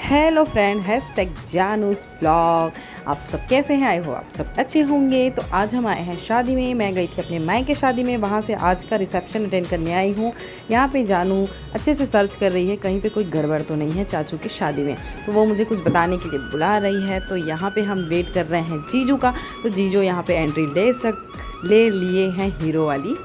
Hello friend, hashtag Janus vlog. आप सब कैसे हैं? आई हो आप सब अच्छे होंगे। तो आज हम आए हैं शादी में। मैं गई थी अपने मायके शादी में, वहाँ से आज का रिसेप्शन अटेंड करने आई हूँ। यहाँ पे जानू अच्छे से सर्च कर रही है कहीं पे कोई गड़बड़ तो नहीं है चाचू की शादी में, तो वो मुझे कुछ बताने के लिए बुला रही है। तो यहाँ पे हम वेट कर रहे हैं जीजू का। तो जीजू यहाँ पे एंट्री ले लिए हैं हीरो वाली।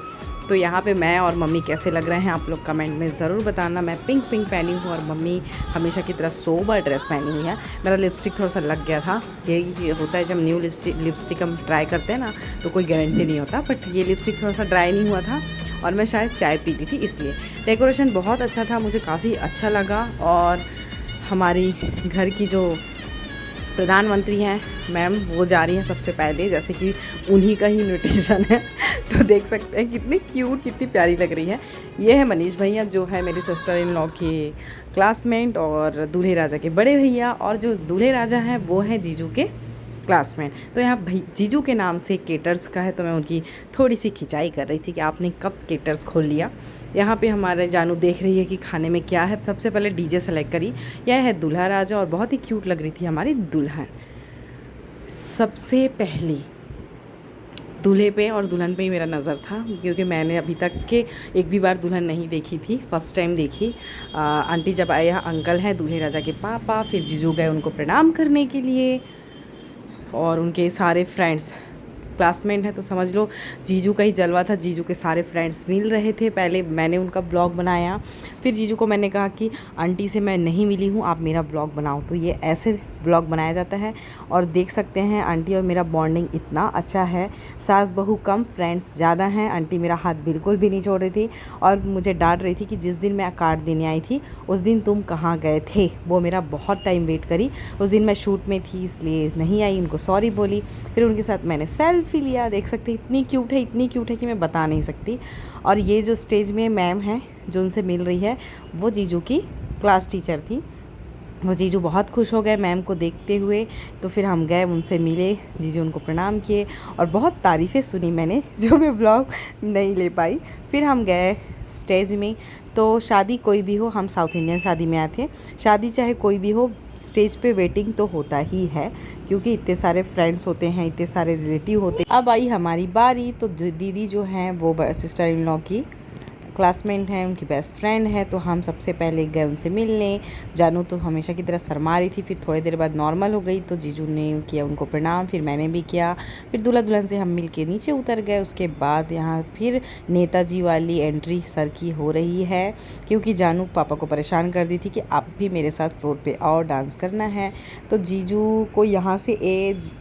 तो यहाँ पे मैं और मम्मी कैसे लग रहे हैं आप लोग कमेंट में ज़रूर बताना। मैं पिंक पहनी हूँ और मम्मी हमेशा की तरह सोबर ड्रेस पहनी हुई है। मेरा लिपस्टिक थोड़ा सा लग गया था। यही होता है जब न्यू लिपस्टिक हम ट्राई करते हैं ना, तो कोई गारंटी नहीं होता। बट ये लिपस्टिक थोड़ा सा ड्राई नहीं हुआ था और मैं शायद चाय पी ली थी इसलिए। डेकोरेशन बहुत अच्छा था, मुझे काफ़ी अच्छा लगा। और हमारी घर की जो प्रधानमंत्री हैं मैम, वो जा रही हैं सबसे पहले, जैसे कि उन्हीं का ही इन्विटेशन है। तो देख सकते हैं कितनी क्यूट, कितनी प्यारी लग रही है। ये है मनीष भैया, जो है मेरी सिस्टर इन लॉ के क्लासमेट और दूल्हे राजा के बड़े भैया। और जो दूल्हे राजा हैं वो हैं जीजू के क्लासमेट। तो यहाँ जीजू के नाम से केटर्स का है, तो मैं उनकी थोड़ी सी खिंचाई कर रही थी कि आपने कब केटर्स खोल लिया। यहाँ पे हमारे जानू देख रही है कि खाने में क्या है। सबसे पहले डीजे सेलेक्ट करी। यह है दूल्हा राजा और बहुत ही क्यूट लग रही थी हमारी दुल्हन। सबसे पहले दूल्हे पे और दुल्हन पे ही मेरा नज़र था, क्योंकि मैंने अभी तक के एक भी बार दुल्हन नहीं देखी थी, फर्स्ट टाइम देखी। आंटी जब आए, यहाँ अंकल हैं दूल्हे राजा के पापा, फिर जीजू गए उनको प्रणाम करने के लिए। और उनके सारे फ्रेंड्स क्लासमेट हैं, तो समझ लो जीजू का ही जलवा था। जीजू के सारे फ्रेंड्स मिल रहे थे। पहले मैंने उनका ब्लॉग बनाया, फिर जीजू को मैंने कहा कि आंटी से मैं नहीं मिली हूँ, आप मेरा ब्लॉग बनाओ। तो ये ऐसे ब्लॉग बनाया जाता है। और देख सकते हैं आंटी और मेरा बॉन्डिंग इतना अच्छा है। सास बहू कम, फ्रेंड्स ज़्यादा हैं। आंटी मेरा हाथ बिल्कुल भी नहीं छोड़ रही थी और मुझे डांट रही थी कि जिस दिन मैं कार्ड देने आई थी उस दिन तुम कहाँ गए थे। वो मेरा बहुत टाइम वेट करी। उस दिन मैं शूट में थी इसलिए नहीं आई, उनको सॉरी बोली। फिर उनके साथ मैंने सेल्फी लिया। देख सकते हैं इतनी क्यूट है कि मैं बता नहीं सकती। और ये जो स्टेज में मैम है जो उनसे मिल रही है, वो जीजू की क्लास टीचर थी। वो जीजू बहुत खुश हो गए मैम को देखते हुए। तो फिर हम गए, उनसे मिले, जीजू उनको प्रणाम किए और बहुत तारीफ़ें सुनी मैंने, जो मैं ब्लॉग नहीं ले पाई। फिर हम गए स्टेज में। तो शादी कोई भी हो, हम साउथ इंडियन शादी में आए थे। शादी चाहे कोई भी हो, स्टेज पे वेटिंग तो होता ही है, क्योंकि इतने सारे फ्रेंड्स होते हैं, इतने सारे रिलेटिव होते हैं। अब आई हमारी बारी। तो दीदी जो हैं वो सिस्टर इन लॉ की क्लासमेट हैं, उनकी बेस्ट फ्रेंड है। तो हम सबसे पहले गए उनसे मिलने। जानू तो हमेशा की तरह शर्मा रही थी, फिर थोड़ी देर बाद नॉर्मल हो गई। तो जीजू ने किया उनको प्रणाम, फिर मैंने भी किया। फिर दूल्हा दुल्हन से हम मिल के नीचे उतर गए। उसके बाद यहाँ फिर नेताजी वाली एंट्री सर की हो रही है, क्योंकि जानू पापा को परेशान कर दी थी कि आप भी मेरे साथ फ्लोर पे और डांस करना है। तो जीजू को यहाँ से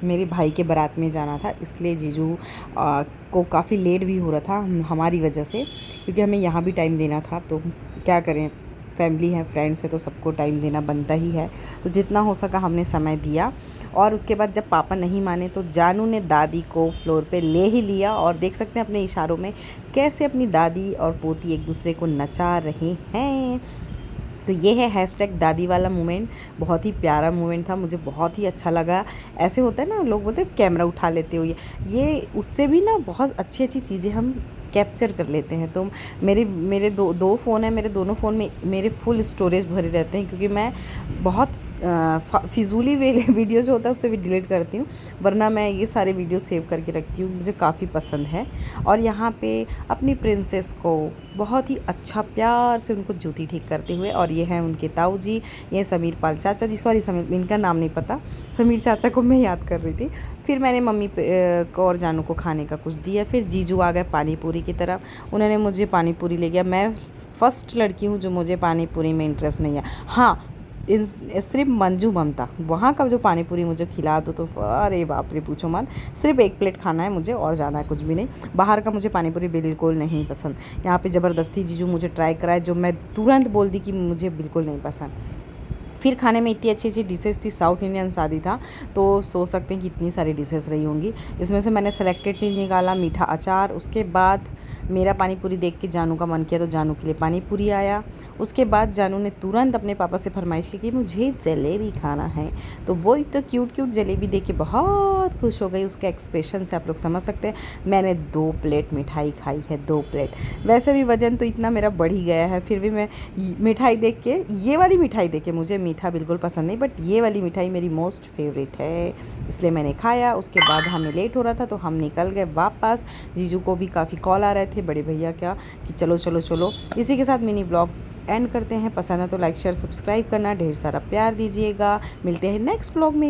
मेरे भाई के बारात में जाना था, इसलिए जीजू को काफ़ी लेट भी हो रहा था हमारी वजह से, क्योंकि हमें यहाँ भी टाइम देना था। तो क्या करें, फैमिली है, फ्रेंड्स है, तो सबको टाइम देना बनता ही है। तो जितना हो सका हमने समय दिया। और उसके बाद जब पापा नहीं माने तो जानू ने दादी को फ्लोर पे ले ही लिया। और देख सकते हैं अपने इशारों में कैसे अपनी दादी और पोती एक दूसरे को नचा रहे हैं। तो ये है हैशटैग दादी वाला मोमेंट। बहुत ही प्यारा मोमेंट था, मुझे बहुत ही अच्छा लगा। ऐसे होता है ना, लोग बोलते हैं कैमरा उठा लेते हो, ये उससे भी ना बहुत अच्छी अच्छी चीज़ें हम कैप्चर कर लेते हैं। तो मेरे दो फ़ोन हैं, मेरे दोनों फ़ोन में मेरे फुल स्टोरेज भरे रहते हैं, क्योंकि मैं बहुत फिजूली वीडियो जो होता है उससे भी डिलीट करती हूँ, वरना मैं ये सारे वीडियो सेव करके रखती हूँ, मुझे काफ़ी पसंद है। और यहाँ पे अपनी प्रिंसेस को बहुत ही अच्छा प्यार से उनको जूती ठीक करते हुए। और ये हैं उनके ताऊ जी, ये समीर पाल चाचा जी, सॉरी समीर, इनका नाम नहीं पता, समीर चाचा को मैं याद कर रही थी। फिर मैंने मम्मी को और जानू को खाने का कुछ दिया। फिर जीजू आ गए पानी पूरी की तरफ, उन्होंने मुझे पानी पूरी ले गया। मैं फ़र्स्ट लड़की हूँ जो मुझे पानी पूरी में इंटरेस्ट नहीं है। हाँ, सिर्फ मंजू ममता वहाँ का जो पानी पूरी मुझे खिला दो तो अरे बाप रे पूछो मत। सिर्फ एक प्लेट खाना है मुझे और ज़्यादा कुछ भी नहीं। बाहर का मुझे पानी पूरी बिल्कुल नहीं पसंद। यहाँ पे ज़बरदस्ती जीजू मुझे ट्राई कराए, जो मैं तुरंत बोल दी कि मुझे बिल्कुल नहीं पसंद। फिर खाने में इतनी अच्छी अच्छी डिशेस थी, साउथ इंडियन शादी था, तो सोच सकते हैं कि इतनी सारी डिशेस रही होंगी। इसमें से मैंने सेलेक्टेड चीज़ निकाला, मीठा अचार। उसके बाद मेरा पानी पूरी देख के जानू का मन किया, तो जानू के लिए पानी पूरी आया। उसके बाद जानू ने तुरंत अपने पापा से फरमाइश की कि मुझे जलेबी खाना है। तो वो तो क्यूट जलेबी देख के बहुत खुश हो गई। उसके एक्सप्रेशन से आप लोग समझ सकते हैं। मैंने 2 प्लेट मिठाई खाई है, 2 प्लेट। वैसे भी वज़न तो इतना मेरा बढ़ ही गया है, फिर भी मैं मिठाई देख के, ये वाली मिठाई देख के मुझे मीठा बिल्कुल पसंद नहीं, बट ये वाली मिठाई मेरी मोस्ट फेवरेट है, इसलिए मैंने खाया। उसके बाद हमें लेट हो रहा था तो हम निकल गए वापस। जीजू को भी काफ़ी कॉल आ रहे थे, बड़े भैया क्या, कि चलो चलो चलो। इसी के साथ मिनी ब्लॉग एंड करते हैं। पसंद है तो लाइक शेयर सब्सक्राइब करना, ढेर सारा प्यार दीजिएगा। मिलते हैं नेक्स्ट ब्लॉग में।